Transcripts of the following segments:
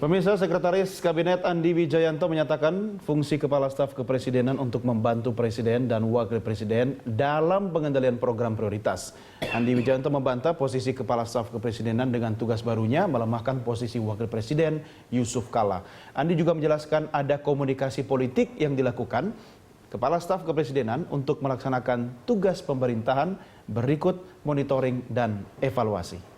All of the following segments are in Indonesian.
Pemirsa, Sekretaris Kabinet Andi Wijayanto menyatakan fungsi Kepala Staf Kepresidenan untuk membantu Presiden dan Wakil Presiden dalam pengendalian program prioritas. Andi Wijayanto membantah posisi Kepala Staf Kepresidenan dengan tugas barunya melemahkan posisi Wakil Presiden Yusuf Kala. Andi juga menjelaskan ada komunikasi politik yang dilakukan Kepala Staf Kepresidenan untuk melaksanakan tugas pemerintahan berikut monitoring dan evaluasi.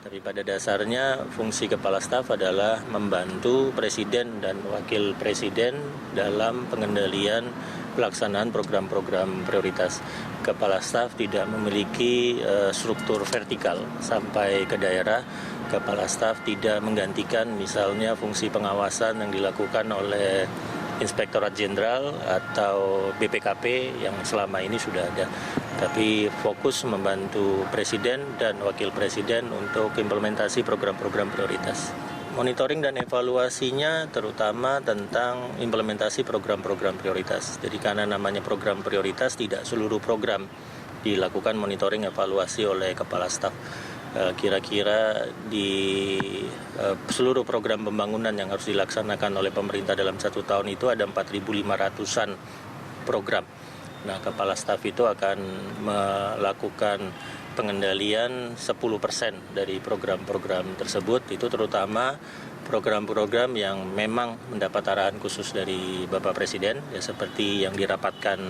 Tapi pada dasarnya fungsi Kepala Staf adalah membantu Presiden dan Wakil Presiden dalam pengendalian pelaksanaan program-program prioritas. Kepala Staf tidak memiliki struktur vertikal sampai ke daerah. Kepala Staf tidak menggantikan misalnya fungsi pengawasan yang dilakukan oleh Inspektorat Jenderal atau BPKP yang selama ini sudah ada. Tapi fokus membantu Presiden dan Wakil Presiden untuk implementasi program-program prioritas. Monitoring dan evaluasinya terutama tentang implementasi program-program prioritas. Jadi karena namanya program prioritas, tidak seluruh program dilakukan monitoring evaluasi oleh Kepala Staf. Kira-kira di seluruh program pembangunan yang harus dilaksanakan oleh pemerintah dalam 1 tahun itu ada 4.500-an program. Nah, Kepala Staf itu akan melakukan pengendalian 10% dari program-program tersebut. Itu terutama program-program yang memang mendapat arahan khusus dari Bapak Presiden, ya seperti yang dirapatkan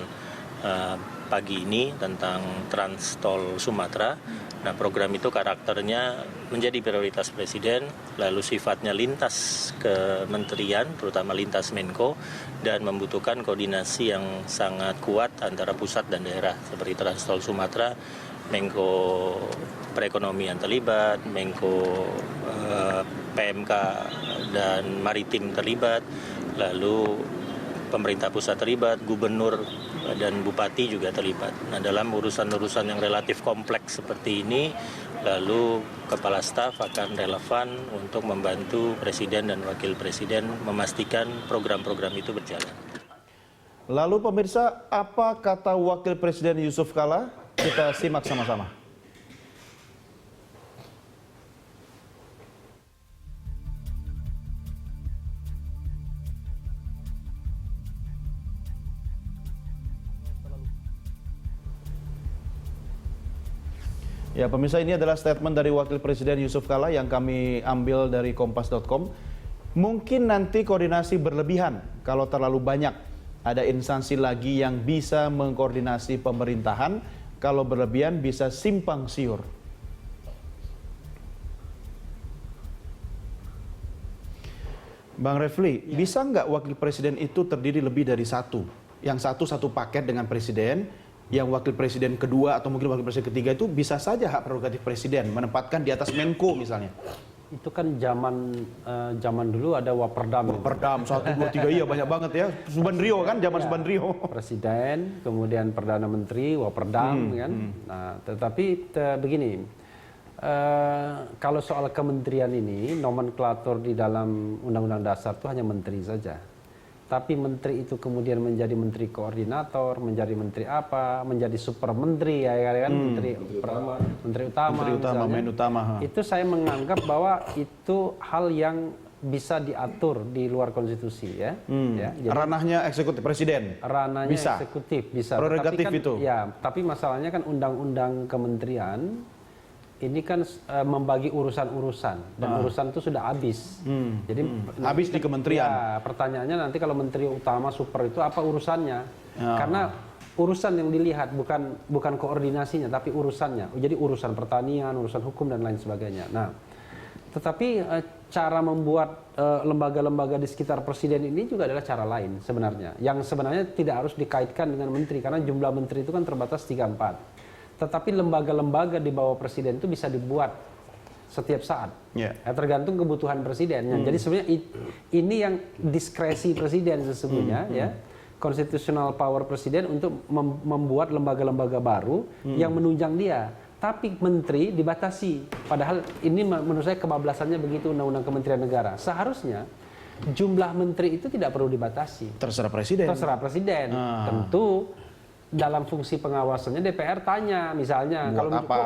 pagi ini tentang Trans Tol Sumatera. Nah, program itu karakternya menjadi prioritas Presiden, lalu sifatnya lintas kementerian, terutama lintas Menko, dan membutuhkan koordinasi yang sangat kuat antara pusat dan daerah, seperti Trans Tol Sumatera, Menko Perekonomian terlibat, Menko PMK dan Maritim terlibat, lalu pemerintah pusat terlibat, gubernur dan bupati juga terlibat. Nah, dalam urusan-urusan yang relatif kompleks seperti ini, lalu Kepala Staf akan relevan untuk membantu Presiden dan Wakil Presiden memastikan program-program itu berjalan. Lalu pemirsa, apa kata Wakil Presiden Yusuf Kala? Kita simak sama-sama. Ya, pemirsa, ini adalah statement dari Wakil Presiden Yusuf Kala yang kami ambil dari kompas.com. Mungkin nanti koordinasi berlebihan kalau terlalu banyak. Ada instansi lagi yang bisa mengkoordinasi pemerintahan, kalau berlebihan bisa simpang siur. Bang Refli, bisa nggak Wakil Presiden itu terdiri lebih dari satu? Yang satu paket dengan Presiden, yang Wakil Presiden kedua atau mungkin Wakil Presiden ketiga itu bisa saja hak prerogatif Presiden menempatkan di atas Menko misalnya. Itu kan zaman dulu ada Waperdam. Waperdam 1, 2, 3, iya banyak banget ya. Subandrio kan, zaman ya, Subandrio. Presiden, kemudian Perdana Menteri, Waperdam kan. Nah, tetapi begini, kalau soal kementerian ini, nomenklatur di dalam Undang-Undang Dasar itu hanya menteri saja. Tapi menteri itu kemudian menjadi menteri koordinator, menjadi menteri apa, menjadi super menteri, ya kan, menteri utama, men utama. Itu saya menganggap bahwa itu hal yang bisa diatur di luar konstitusi, ya. Ya, jadi ranahnya eksekutif Presiden. Ranahnya bisa. Eksekutif bisa. Prerogatif kan, itu. Ya, tapi masalahnya kan undang-undang kementerian ini kan membagi urusan-urusan dan urusan itu sudah habis. Jadi habis di kementerian. Ya, pertanyaannya nanti kalau menteri utama super itu apa urusannya? Karena urusan yang dilihat bukan koordinasinya tapi urusannya. Jadi urusan pertanian, urusan hukum dan lain sebagainya. Nah, tetapi cara membuat lembaga-lembaga di sekitar Presiden ini juga adalah cara lain sebenarnya. Yang sebenarnya tidak harus dikaitkan dengan menteri karena jumlah menteri itu kan terbatas 3-4. Tetapi lembaga-lembaga di bawah Presiden itu bisa dibuat setiap saat. Ya, tergantung kebutuhan Presiden. Jadi sebenarnya ini yang diskresi Presiden sesungguhnya, ya, constitutional power Presiden untuk membuat lembaga-lembaga baru yang menunjang dia. Tapi menteri dibatasi. Padahal ini menurut saya kebablasannya begitu Undang-Undang Kementerian Negara. Seharusnya jumlah menteri itu tidak perlu dibatasi. Terserah Presiden. Terserah Presiden. Tentu dalam fungsi pengawasannya DPR tanya misalnya Buat kalau apa? kok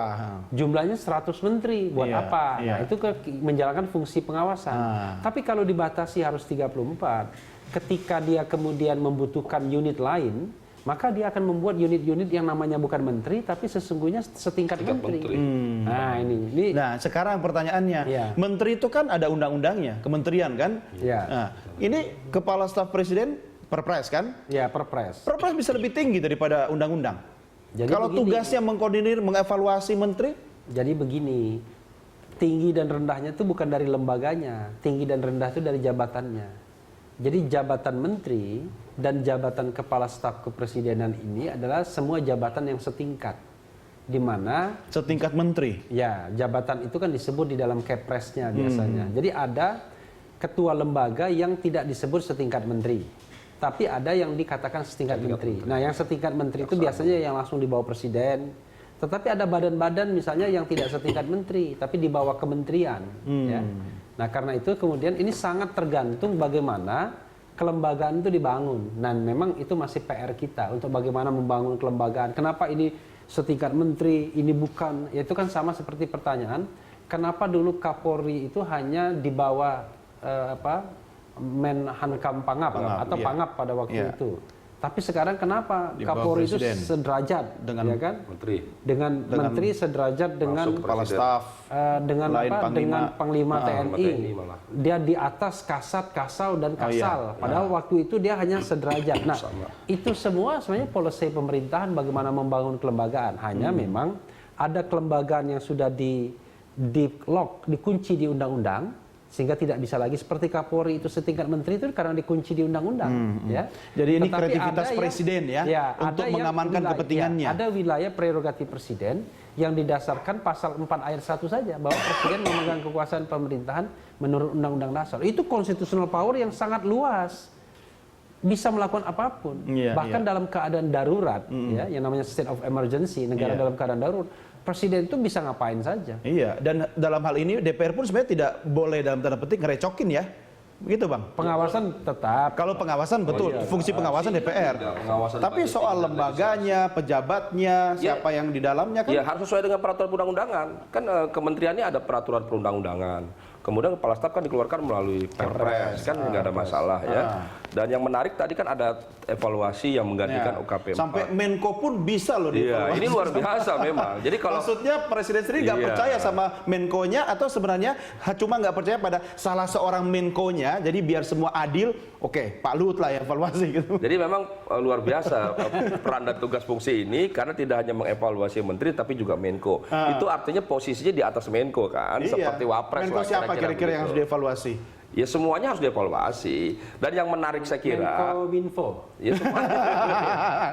jumlahnya 100 menteri buat Iya, apa? iya. Nah, itu menjalankan fungsi pengawasan. Tapi kalau dibatasi harus 34, ketika dia kemudian membutuhkan unit lain, maka dia akan membuat unit-unit yang namanya bukan menteri tapi sesungguhnya setingkat menteri. Nah, ini Nah, sekarang pertanyaannya, Iya. menteri itu kan ada undang-undangnya, kementerian kan? Iya. Nah, ini kepala staf presiden perpres kan? ya perpres. Perpres bisa lebih tinggi daripada undang-undang. Jadi Kalau begini. tugasnya mengkoordinir, mengevaluasi menteri, Jadi begini, tinggi dan rendahnya itu bukan dari lembaganya, tinggi dan rendah itu dari jabatannya. Jadi jabatan menteri dan jabatan kepala staf kepresidenan ini adalah semua jabatan yang setingkat. Di mana setingkat menteri. ya jabatan itu kan disebut di dalam Kepresnya biasanya. Jadi ada ketua lembaga yang tidak disebut setingkat menteri. Tapi ada yang dikatakan setingkat menteri. Nah, yang setingkat menteri itu biasanya yang langsung di bawah presiden. Tetapi ada badan-badan misalnya yang tidak setingkat menteri, tapi di bawah kementerian. Ya. Nah, karena itu kemudian ini sangat tergantung bagaimana kelembagaan itu dibangun. Dan memang itu masih PR kita untuk bagaimana membangun kelembagaan. Kenapa ini setingkat menteri, ini bukan? Ya, itu kan sama seperti pertanyaan, kenapa dulu Kapolri itu hanya di bawah Menhankam Pangap atau iya. Pangap pada waktu Iya. itu. Tapi sekarang kenapa Di bawah Kapolri itu presiden. sederajat Dengan ya kan? Menteri. Dengan menteri sederajat dengan Kepala staf, dengan lain apa? panglima. Dengan Panglima TNI. TNI malah. Dia di atas Kasat, Kasal dan Kasal. Padahal waktu itu dia hanya sederajat. Nah, itu semua sebenarnya policy pemerintahan bagaimana membangun kelembagaan. Hanya memang ada kelembagaan yang sudah di lock, dikunci di undang-undang sehingga tidak bisa lagi seperti Kapolri itu setingkat menteri itu karena dikunci di undang-undang ya. Jadi ini Tetapi kreativitas ada presiden ya, untuk ada yang mengamankan kepentingannya. ada wilayah prerogatif presiden yang didasarkan pasal 4 ayat 1 saja bahwa presiden memegang kekuasaan pemerintahan menurut undang-undang dasar. Itu constitutional power yang sangat luas. Bisa melakukan apapun. Iya, Bahkan iya. dalam keadaan darurat ya, yang namanya state of emergency, negara Iya. dalam keadaan darurat, presiden itu bisa ngapain saja. Iya, dan dalam hal ini DPR pun sebenarnya tidak boleh dalam tanda petik ngerecokin ya. Begitu, Bang? Pengawasan tetap. Kalau pengawasan betul, fungsi pengawasan DPR. Pengawasan Tapi pada soal sistem lembaganya, pejabatnya, siapa yang di dalamnya kan? Ya harus sesuai dengan peraturan perundang-undangan. Kan kementeriannya ada peraturan perundang-undangan. Kemudian kepala staf kan dikeluarkan melalui Perpres, kan nggak ada masalah ya. Dan yang menarik tadi kan ada evaluasi yang menggantikan UKP 4. Sampai Menko pun bisa loh Iya, dievaluasi. ini luar biasa memang. Jadi kalau Maksudnya presiden sendiri nggak Iya. percaya sama Menko-nya atau sebenarnya cuma nggak percaya pada salah seorang Menko-nya, jadi biar semua adil, oke, Pak Luhut lah yang evaluasi gitu. Jadi memang luar biasa peran dan tugas fungsi ini karena tidak hanya mengevaluasi menteri tapi juga Menko. Itu artinya posisinya di atas Menko kan, Iya. seperti Wapres Menko lah, siapa kira-kira yang harus begitu. dievaluasi? Ya semuanya harus dievaluasi. Dan yang menarik saya kira, Menko. ya semuanya.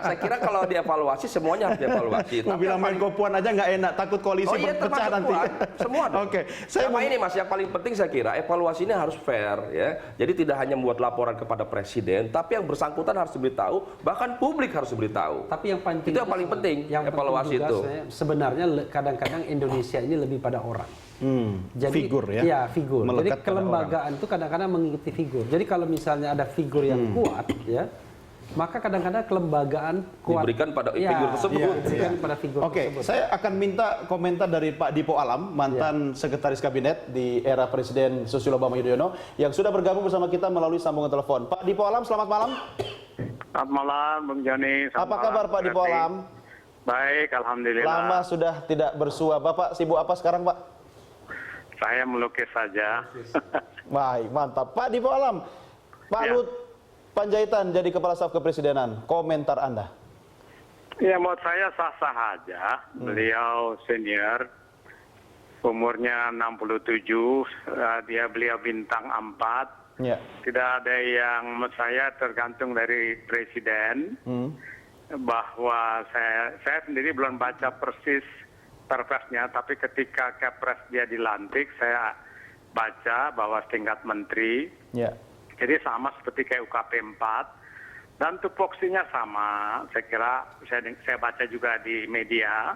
Saya kira kalau dievaluasi semuanya harus dievaluasi. Mau Tapi bilang yang paling- Menko Puan aja nggak enak, takut koalisi Oh iya pecah termasuk nanti. Puan, semua dong. Oke, saya Sama mau ini Mas, yang paling penting saya kira evaluasi ini harus fair ya. Jadi tidak hanya membuat laporan kepada presiden, tapi yang bersangkutan harus diberitahu, bahkan publik harus diberitahu. Tapi yang penting Itu yang paling penting, evaluasi juga itu. sebenarnya kadang-kadang Indonesia ini lebih pada orang. figur ya. Iya, figur. Jadi Melekat pada kelembagaan itu kadang-kadang mengikuti figur. Jadi kalau misalnya ada figur yang kuat, ya, maka kadang-kadang kelembagaan kuat Diberikan pada Iya, figur tersebut. iya, diberikan pada figur Oke, tersebut. saya akan minta komentar dari Pak Dipo Alam, mantan sekretaris kabinet di era Presiden Susilo Bambang Yudhoyono, yang sudah bergabung bersama kita melalui sambungan telepon. Pak Dipo Alam, selamat malam. Selamat malam, Bung Joni. Selamat Apa kabar malam, Pak Bung Dipo Refli. Alam? Baik, alhamdulillah. Lama sudah tidak bersua. Bapak sibuk apa sekarang, Pak? Saya melukis saja. Baik, mantap. Pak Dipo Alam, Pak Ya. Luhut Panjaitan jadi Kepala Staf Kepresidenan. Komentar Anda? Ya, menurut saya sah-sah aja. Beliau senior, umurnya 67, beliau bintang 4. Ya. Tidak ada yang menurut saya tergantung dari presiden. Bahwa saya sendiri belum baca persis perpresnya, tapi ketika Kepres dia dilantik, saya baca bahwa setingkat menteri. Ya. Jadi sama seperti kayak UKP 4 dan tupoksinya sama. Saya kira saya baca juga di media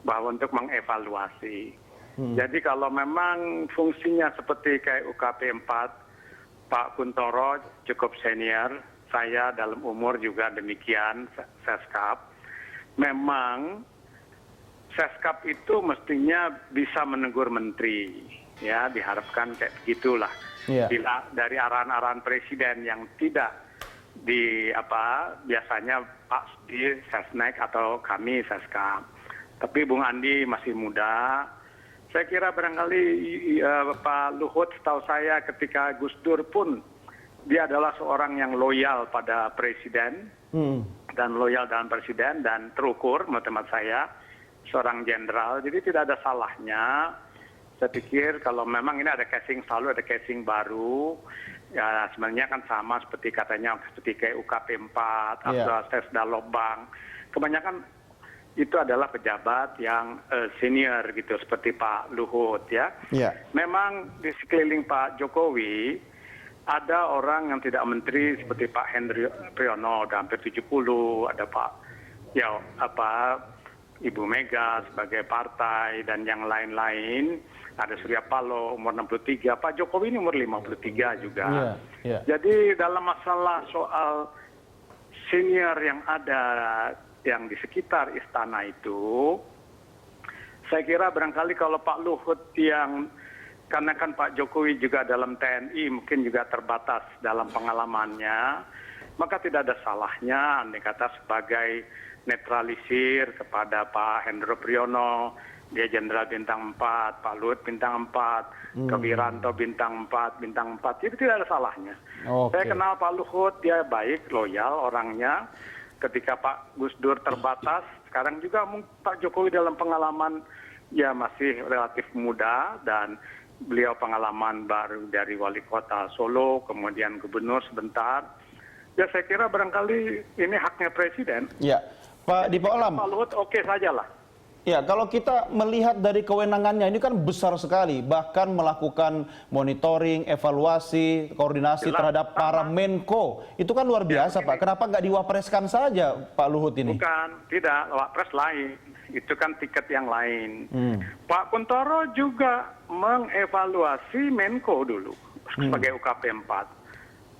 bahwa untuk mengevaluasi. Jadi kalau memang fungsinya seperti kayak UKP 4, Pak Kuntoro cukup senior, saya dalam umur juga demikian, seskap. memang Seskap itu mestinya bisa menegur menteri, ya diharapkan kayak begitulah. Iya. Bila dari arahan-arahan presiden yang tidak biasanya Pak di Sesnek atau kami Seskap. Tapi Bung Andi masih muda. Saya kira barangkali Pak Luhut, setahu saya ketika Gus Dur pun dia adalah seorang yang loyal pada presiden dan loyal dengan presiden dan terukur menurut teman saya, seorang jenderal. Jadi tidak ada salahnya. Saya pikir kalau memang ini ada casing, selalu ada casing baru, ya sebenarnya kan sama seperti katanya seperti kayak UKP 4 atau Sesda Lobang. Kebanyakan itu adalah pejabat yang senior gitu seperti Pak Luhut ya. Memang di sekeliling Pak Jokowi ada orang yang tidak menteri seperti Pak Hendro Priyono udah hampir 70, ada Ibu Mega sebagai partai dan yang lain-lain, ada Surya Paloh umur 63, Pak Jokowi ini umur 53 juga. Jadi dalam masalah soal senior yang ada yang di sekitar istana itu, saya kira barangkali kalau Pak Luhut yang, karena kan Pak Jokowi juga dalam TNI mungkin juga terbatas dalam pengalamannya, maka tidak ada salahnya andai kata sebagai netralisir kepada Pak Hendro Priyono, dia Jenderal Bintang 4, Pak Luhut Bintang 4, ke Wiranto Bintang 4, jadi tidak ada salahnya. Saya kenal Pak Luhut, dia baik, loyal orangnya. Ketika Pak Gus Dur terbatas, sekarang juga Pak Jokowi dalam pengalaman ya masih relatif muda dan beliau pengalaman baru dari wali kota Solo, kemudian gubernur sebentar. Ya saya kira barangkali ini haknya presiden. Ya, Pak Dipo Alam. Pak Luhut oke saja lah. Ya, kalau kita melihat dari kewenangannya ini kan besar sekali, bahkan melakukan monitoring, evaluasi, koordinasi terhadap para Menko. Itu kan luar biasa, Pak. Kenapa nggak diwapreskan saja Pak Luhut ini? Bukan, tidak. Wapres lain. Itu kan tiket yang lain. Pak Kuntoro juga mengevaluasi Menko dulu sebagai UKP 4.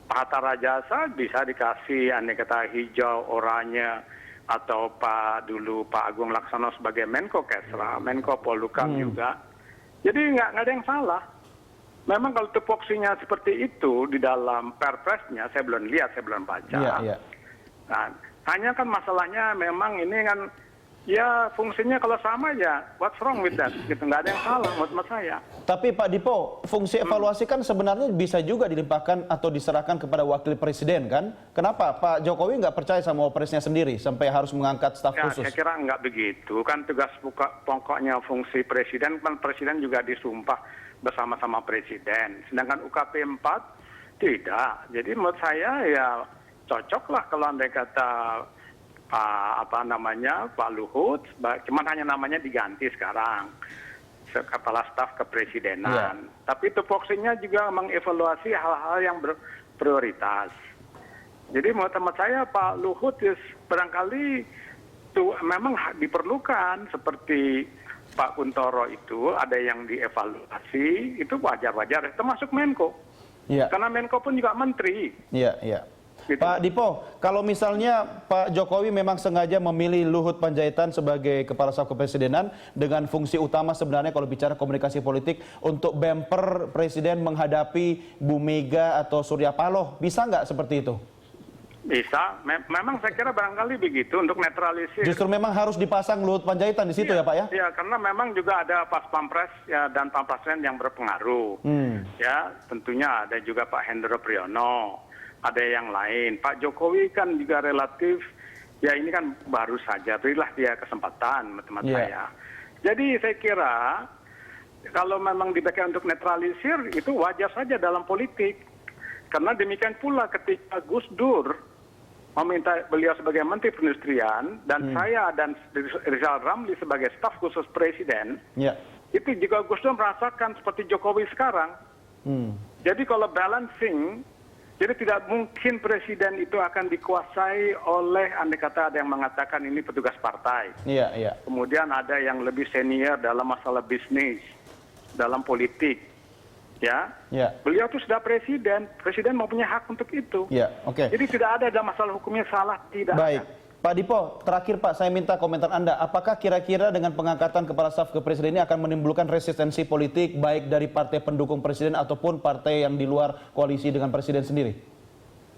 Pak Hatta Rajasa bisa dikasih aneka hijau, oranye, atau Pak Agung Laksono sebagai Menko Kesra, Menko Polhukam juga. Jadi nggak ada yang salah. Memang kalau tupoksinya seperti itu di dalam perpresnya, saya belum lihat, saya belum baca. Nah, hanya kan masalahnya memang ini kan ya fungsinya kalau sama ya, what's wrong with that? Gitu, nggak ada yang salah menurut saya. Tapi Pak Dipo, fungsi evaluasi kan sebenarnya bisa juga dilimpahkan atau diserahkan kepada wakil presiden kan? Kenapa Pak Jokowi nggak percaya sama wapresnya sendiri sampai harus mengangkat staf khusus? Saya kira nggak begitu. Kan tugas pokoknya fungsi presiden, kan presiden juga disumpah bersama-sama presiden. Sedangkan UKP 4 tidak. Jadi menurut saya ya cocoklah kalau andai kata Pak Luhut, cuman hanya namanya diganti sekarang kepala staf kepresidenan. Tapi tupoksinya juga mengevaluasi hal-hal yang berprioritas. Jadi menurut teman saya Pak Luhut barangkali itu memang diperlukan seperti Pak Kuntoro itu ada yang dievaluasi, itu wajar-wajar, termasuk Menko. Karena Menko pun juga menteri. Gitu. Pak Dipo, kalau misalnya Pak Jokowi memang sengaja memilih Luhut Panjaitan sebagai Kepala Staf Kepresidenan dengan fungsi utama sebenarnya kalau bicara komunikasi politik untuk bumper Presiden menghadapi Bu Mega atau Surya Paloh, bisa nggak seperti itu? Bisa, memang saya kira barangkali begitu untuk netralisir. Justru memang harus dipasang Luhut Panjaitan di situ ya Pak ya? Iya, karena memang juga ada Pas Pampres ya, dan Pampasren yang berpengaruh. Ya, tentunya ada juga Pak Hendro Priyono. Ada yang lain. Pak Jokowi kan juga relatif, ya ini kan baru saja, berilah dia kesempatan, teman saya. Jadi saya kira, kalau memang dipakai untuk netralisir, itu wajar saja dalam politik. Karena demikian pula ketika Gus Dur meminta beliau sebagai Menteri Perindustrian, dan saya dan Rizal Ramli sebagai staf khusus Presiden, itu juga Gus Dur merasakan seperti Jokowi sekarang. Jadi kalau balancing, jadi tidak mungkin presiden itu akan dikuasai oleh, andai kata ada yang mengatakan ini petugas partai. Kemudian ada yang lebih senior dalam masalah bisnis, dalam politik. Beliau itu sudah presiden mempunyai hak untuk itu. Jadi tidak ada masalah hukumnya salah, tidak ada. Pak Dipo, terakhir Pak, saya minta komentar Anda. Apakah kira-kira dengan pengangkatan Kepala Staf ke Presiden ini akan menimbulkan resistensi politik baik dari partai pendukung Presiden ataupun partai yang di luar koalisi dengan Presiden sendiri?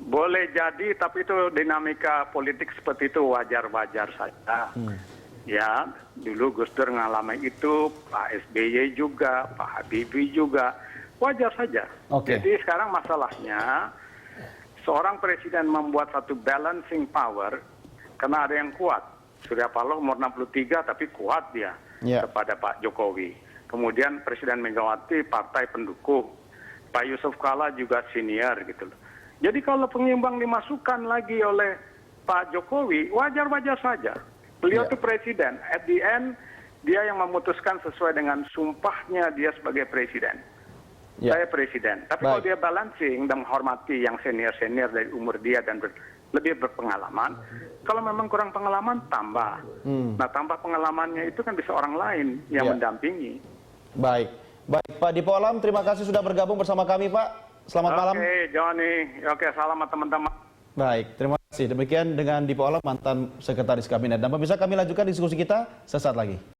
Boleh jadi, tapi itu dinamika politik seperti itu wajar-wajar saja. Ya, dulu Gus Dur ngalami itu, Pak SBY juga, Pak Habibie juga, wajar saja. Oke. Jadi sekarang masalahnya, seorang presiden membuat satu balancing power, karena ada yang kuat. Surya Paloh umur 63 tapi kuat dia kepada Pak Jokowi. Kemudian Presiden Megawati partai pendukung. Pak Yusuf Kalla juga senior gitu loh. Jadi kalau pengimbang dimasukkan lagi oleh Pak Jokowi, wajar-wajar saja. Beliau itu presiden. At the end, dia yang memutuskan sesuai dengan sumpahnya dia sebagai presiden. Saya presiden. Tapi kalau dia balancing dan menghormati yang senior-senior dari umur dia dan lebih berpengalaman, kalau memang kurang pengalaman, tambah. Nah, tambah pengalamannya itu kan bisa orang lain yang mendampingi. Baik. Baik, Pak Dipo Alam, terima kasih sudah bergabung bersama kami, Pak. Selamat malam. Oke, Johnny. Oke, salam teman-teman. Baik, terima kasih. Demikian dengan Dipo Alam, mantan Sekretaris Kabinet. Dan pemirsa, kami lanjutkan diskusi kita sesaat lagi.